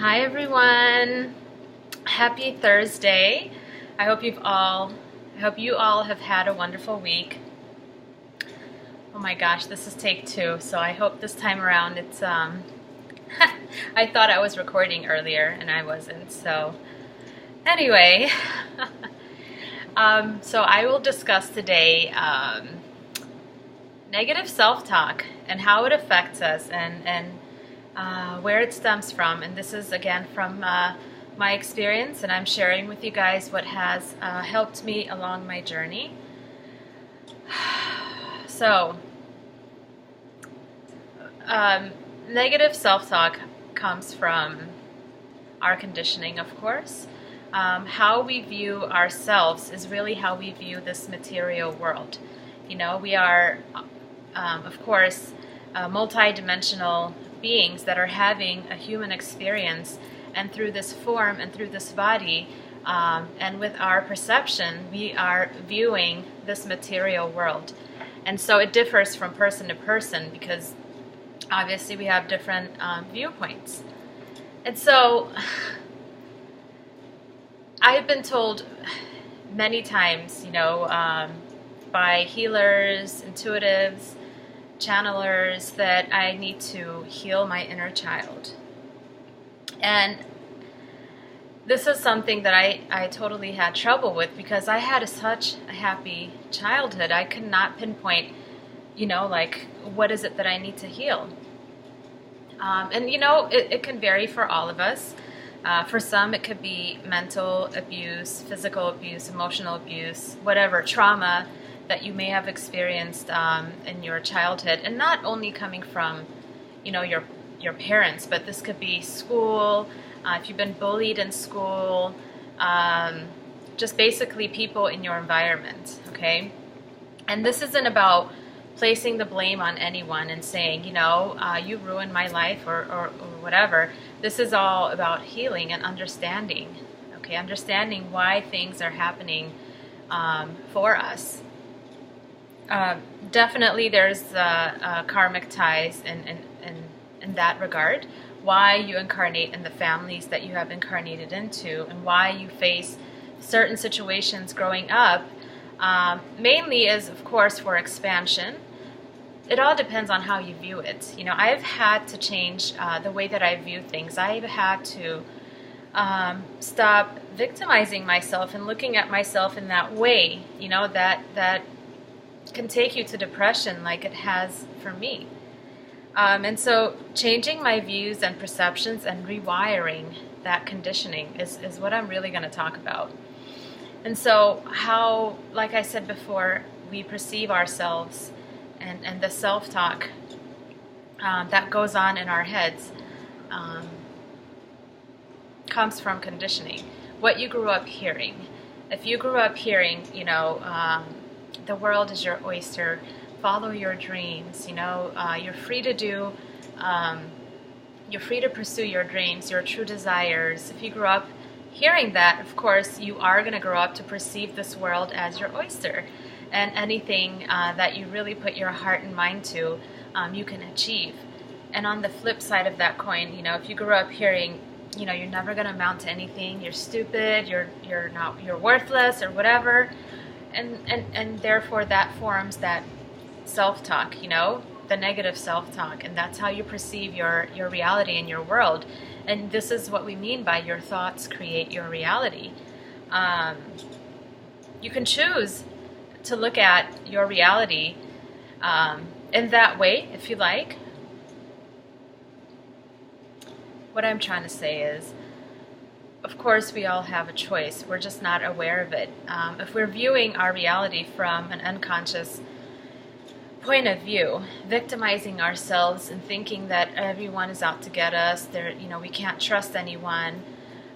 Hi everyone. Happy Thursday. I hope you all have had a wonderful week. Oh my gosh, this is take 2, so I hope this time around it's I thought I was recording earlier and I wasn't. So anyway, so I will discuss today negative self-talk and how it affects us and where it stems from. And this is again from my experience, and I'm sharing with you guys what has helped me along my journey. So, negative self-talk comes from our conditioning, of course. How we view ourselves is really how we view this material world. You know, we are, of course, multi-dimensional beings that are having a human experience, and through this form and through this body, and with our perception, we are viewing this material world. And so it differs from person to person because obviously we have different viewpoints. And so I've been told many times, you know, by healers, intuitives, channelers, that I need to heal my inner child. And this is something that I totally had trouble with because I had such a happy childhood. I could not pinpoint, you know, like, what is it that I need to heal? And, you know, it can vary for all of us. For some, it could be mental abuse, physical abuse, emotional abuse, whatever, trauma that you may have experienced in your childhood, and not only coming from, you know, your parents, but this could be school, if you've been bullied in school, just basically people in your environment, okay? And this isn't about placing the blame on anyone and saying, you know, you ruined my life or whatever. This is all about healing and understanding, okay? Understanding why things are happening for us. Definitely there's karmic ties in that regard, why you incarnate in the families that you have incarnated into and why you face certain situations growing up, mainly is, of course, for expansion. It all depends on how you view it. You know, I've had to change the way that I view things. I've had to stop victimizing myself and looking at myself in that way, you know, that can take you to depression like it has for me. And so changing my views and perceptions and rewiring that conditioning is what I'm really going to talk about. And so how, like I said before, we perceive ourselves and the self-talk that goes on in our heads comes from conditioning. What you grew up hearing. If you grew up hearing, you know, the world is your oyster, follow your dreams, you know, you're free to do, you're free to pursue your dreams, your true desires. If you grew up hearing that, of course, you are going to grow up to perceive this world as your oyster. And anything that you really put your heart and mind to, you can achieve. And on the flip side of that coin, you know, if you grew up hearing, you know, you're never going to amount to anything, you're stupid, you're worthless or whatever, and therefore that forms that self-talk, you know, the negative self-talk, and that's how you perceive your reality in your world. And this is what we mean by your thoughts create your reality. You can choose to look at your reality in that way if you like. What I'm trying to say is, of course, we all have a choice. We're just not aware of it. If we're viewing our reality from an unconscious point of view, victimizing ourselves and thinking that everyone is out to get us, you know, we can't trust anyone,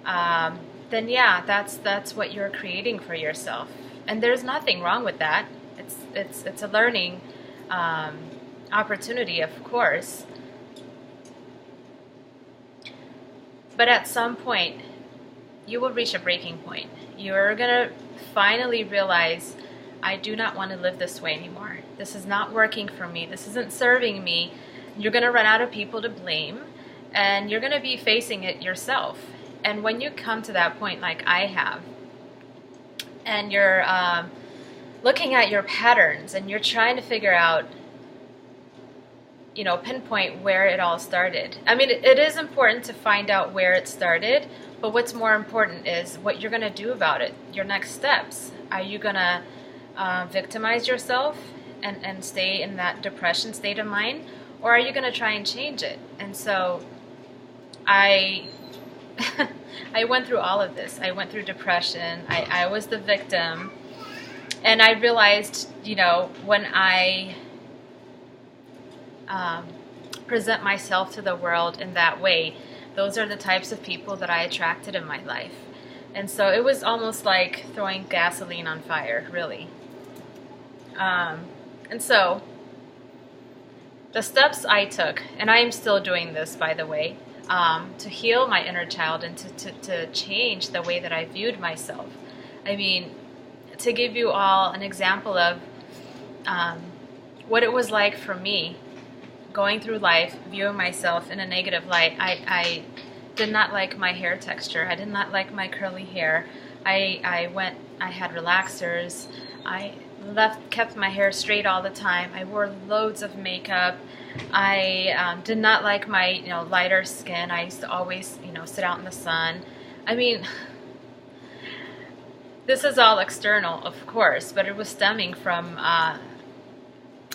then yeah, that's what you're creating for yourself. And there's nothing wrong with that. It's a learning opportunity, of course. But at some point, you will reach a breaking point. You're going to finally realize, I do not want to live this way anymore. This is not working for me. This isn't serving me. You're going to run out of people to blame. and you're going to be facing it yourself. And when you come to that point like I have, and you're looking at your patterns and you're trying to figure out, pinpoint where it all started. I mean, it is important to find out where it started, but what's more important is what you're going to do about it, your next steps. Are you going to victimize yourself and stay in that depression state of mind, or are you going to try and change it? And so I went through all of this. I went through depression. I was the victim. And I realized, when I present myself to the world in that way, those are the types of people that I attracted in my life. And so it was almost like throwing gasoline on fire, really. And so the steps I took, and I am still doing this, by the way, to heal my inner child and to change the way that I viewed myself. I mean, to give you all an example of what it was like for me going through life, viewing myself in a negative light. I did not like my hair texture. I did not like my curly hair. I had relaxers. I kept my hair straight all the time. I wore loads of makeup. I did not like my lighter skin. I used to always sit out in the sun. I mean, this is all external, of course, but it was stemming from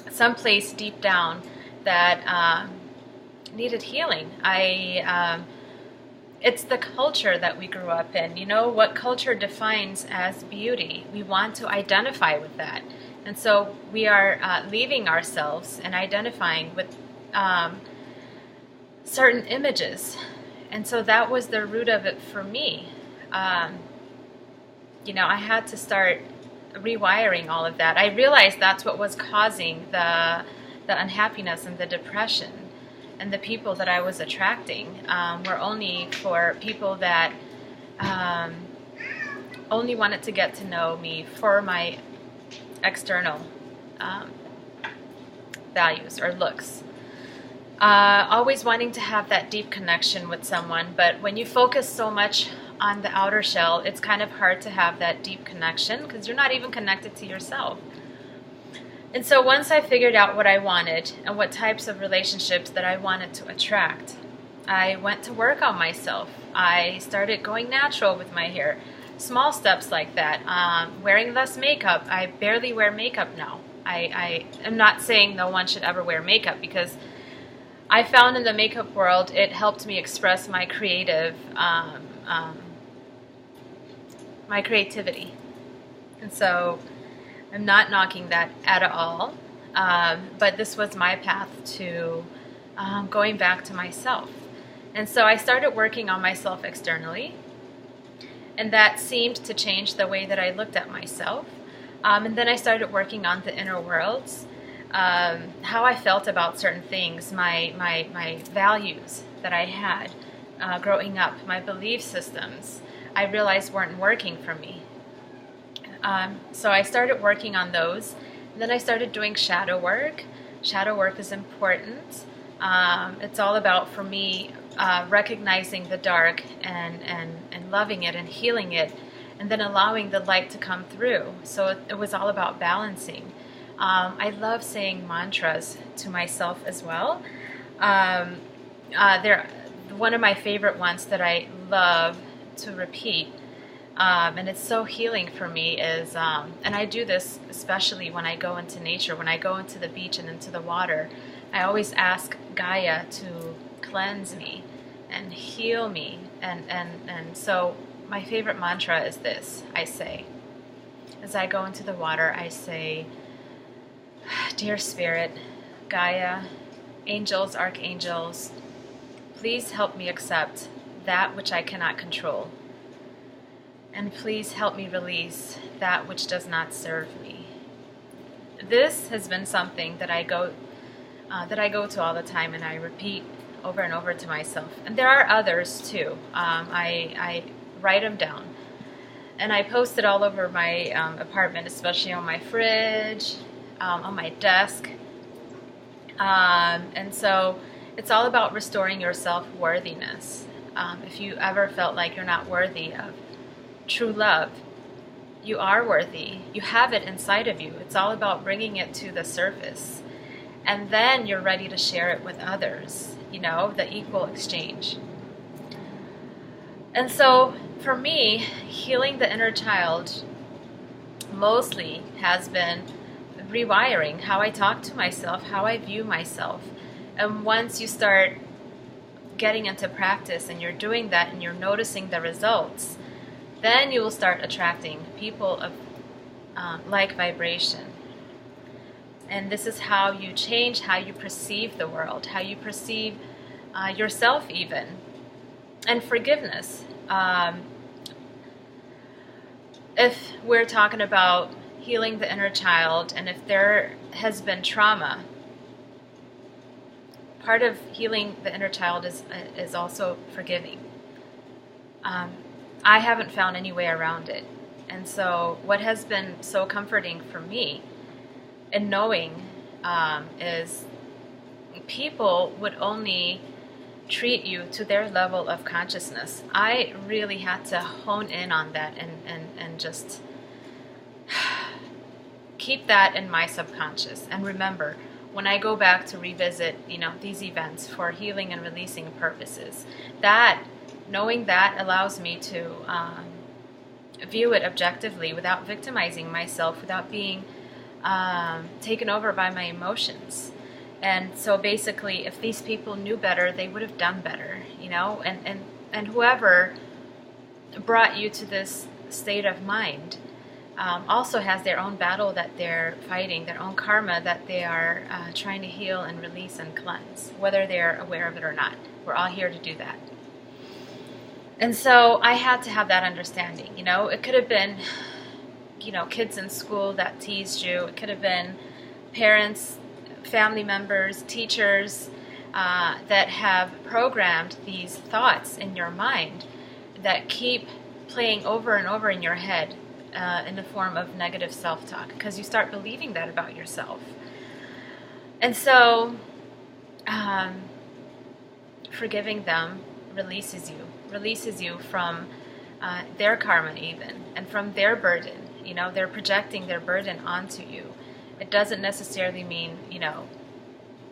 some place deep down that needed healing. It's the culture that we grew up in. What culture defines as beauty. We want to identify with that. And so we are leaving ourselves and identifying with certain images. And so that was the root of it for me. I had to start rewiring all of that. I realized that's what was causing the unhappiness and the depression. And the people that I was attracting were only for people that only wanted to get to know me for my external values or looks. Always wanting to have that deep connection with someone, but when you focus so much on the outer shell, it's kind of hard to have that deep connection because you're not even connected to yourself. And so once I figured out what I wanted and what types of relationships that I wanted to attract, I went to work on myself. I started going natural with my hair. Small steps like that. Wearing less makeup. I barely wear makeup now. I am not saying no one should ever wear makeup, because I found in the makeup world it helped me express my creativity. And so I'm not knocking that at all, but this was my path to going back to myself. And so I started working on myself externally, and that seemed to change the way that I looked at myself. And then I started working on the inner worlds, how I felt about certain things, my values that I had growing up, my belief systems, I realized weren't working for me. So I started working on those, and then I started doing shadow work. Shadow work is important. It's all about, for me, recognizing the dark and loving it and healing it, and then allowing the light to come through. So it was all about balancing. I love saying mantras to myself as well. They're one of my favorite ones that I love to repeat. And it's so healing for me is, and I do this especially when I go into nature, when I go into the beach and into the water. I always ask Gaia to cleanse me and heal me. And so my favorite mantra is this. I say, as I go into the water, I say, Dear Spirit, Gaia, angels, archangels, please help me accept that which I cannot control. And please help me release that which does not serve me. This has been something that I go to all the time, and I repeat over and over to myself. And there are others too. I write them down, and I post it all over my apartment, especially on my fridge, on my desk. And so It's all about restoring your self-worthiness. If you ever felt like you're not worthy of true love, you are worthy. You have it inside of you. It's all about bringing it to the surface. And then you're ready to share it with others, you know, the equal exchange. And so for me, healing the inner child mostly has been rewiring how I talk to myself, how I view myself. And once you start getting into practice and you're doing that and you're noticing the results, then you will start attracting people of like vibration. And this is how you change how you perceive the world, how you perceive yourself even. And forgiveness. If we're talking about healing the inner child, and if there has been trauma, part of healing the inner child is also forgiving. I haven't found any way around it. And so what has been so comforting for me in knowing is people would only treat you to their level of consciousness. I really had to hone in on that and just keep that in my subconscious. And remember, when I go back to revisit, these events for healing and releasing purposes, knowing that allows me to view it objectively without victimizing myself, without being taken over by my emotions. And so basically, if these people knew better, they would have done better, and whoever brought you to this state of mind also has their own battle that they're fighting, their own karma that they are trying to heal and release and cleanse, whether they're aware of it or not. We're all here to do that. And so I had to have that understanding. It could have been, kids in school that teased you. It could have been parents, family members, teachers that have programmed these thoughts in your mind that keep playing over and over in your head in the form of negative self-talk, because you start believing that about yourself. And so forgiving them releases you from their karma even, and from their burden. They're projecting their burden onto you. It doesn't necessarily mean,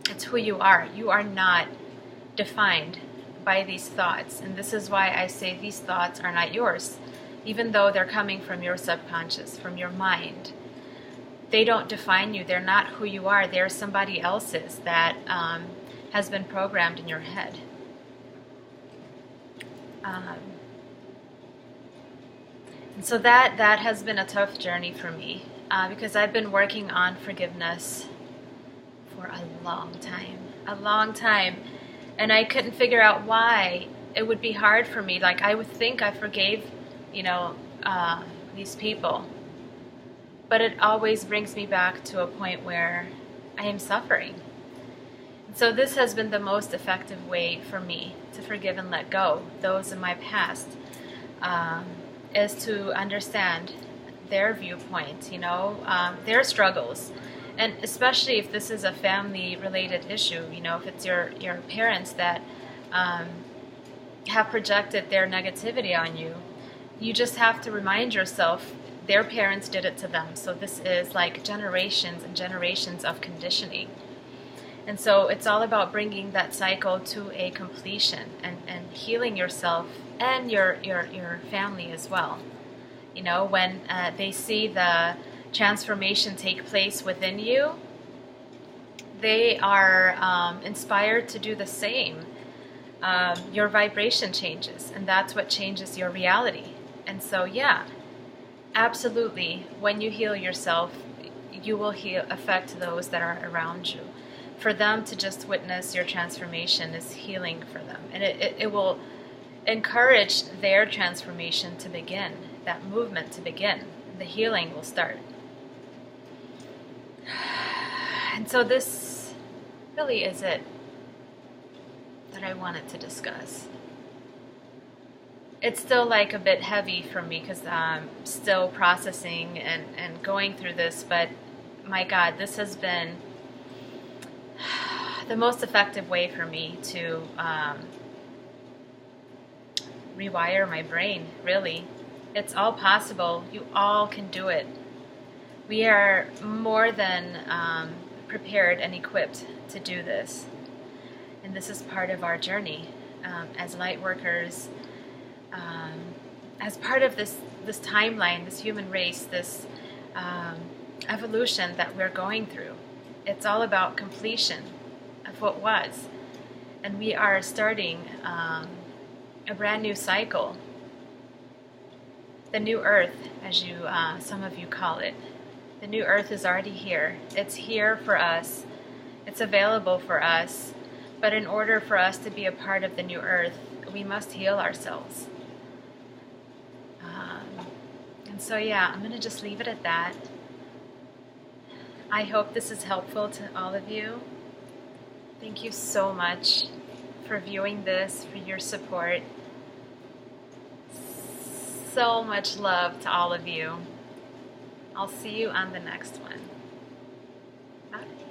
it's who you are. You are not defined by these thoughts. And this is why I say these thoughts are not yours. Even though they're coming from your subconscious, from your mind, they don't define you. They're not who you are. They're somebody else's that has been programmed in your head. And so that has been a tough journey for me because I've been working on forgiveness for a long time, and I couldn't figure out why it would be hard for me. Like, I would think I forgave, these people, but it always brings me back to a point where I am suffering. So this has been the most effective way for me to forgive and let go those in my past, is to understand their viewpoint, their struggles. And especially if this is a family-related issue, if it's your parents that have projected their negativity on you, you just have to remind yourself their parents did it to them. So this is like generations and generations of conditioning. And so it's all about bringing that cycle to a completion and healing yourself and your family as well. When they see the transformation take place within you, they are inspired to do the same. Your vibration changes, and that's what changes your reality. And so, yeah, absolutely, when you heal yourself, you will affect those that are around you. For them to just witness your transformation is healing for them. And it will encourage their transformation to begin, that movement to begin. The healing will start. And so this really is it that I wanted to discuss. It's still like a bit heavy for me because I'm still processing and going through this, but my God, this has been the most effective way for me to rewire my brain, really. It's all possible. You all can do it. We are more than prepared and equipped to do this. And this is part of our journey as light workers, as part of this timeline, this human race, this evolution that we're going through. It's all about completion of what was. And we are starting a brand new cycle. The new earth, as you some of you call it. The new earth is already here. It's here for us. It's available for us. But in order for us to be a part of the new earth, we must heal ourselves. And so yeah, I'm going to just leave it at that. I hope this is helpful to all of you. Thank you so much for viewing this, for your support. So much love to all of you. I'll see you on the next one. Bye.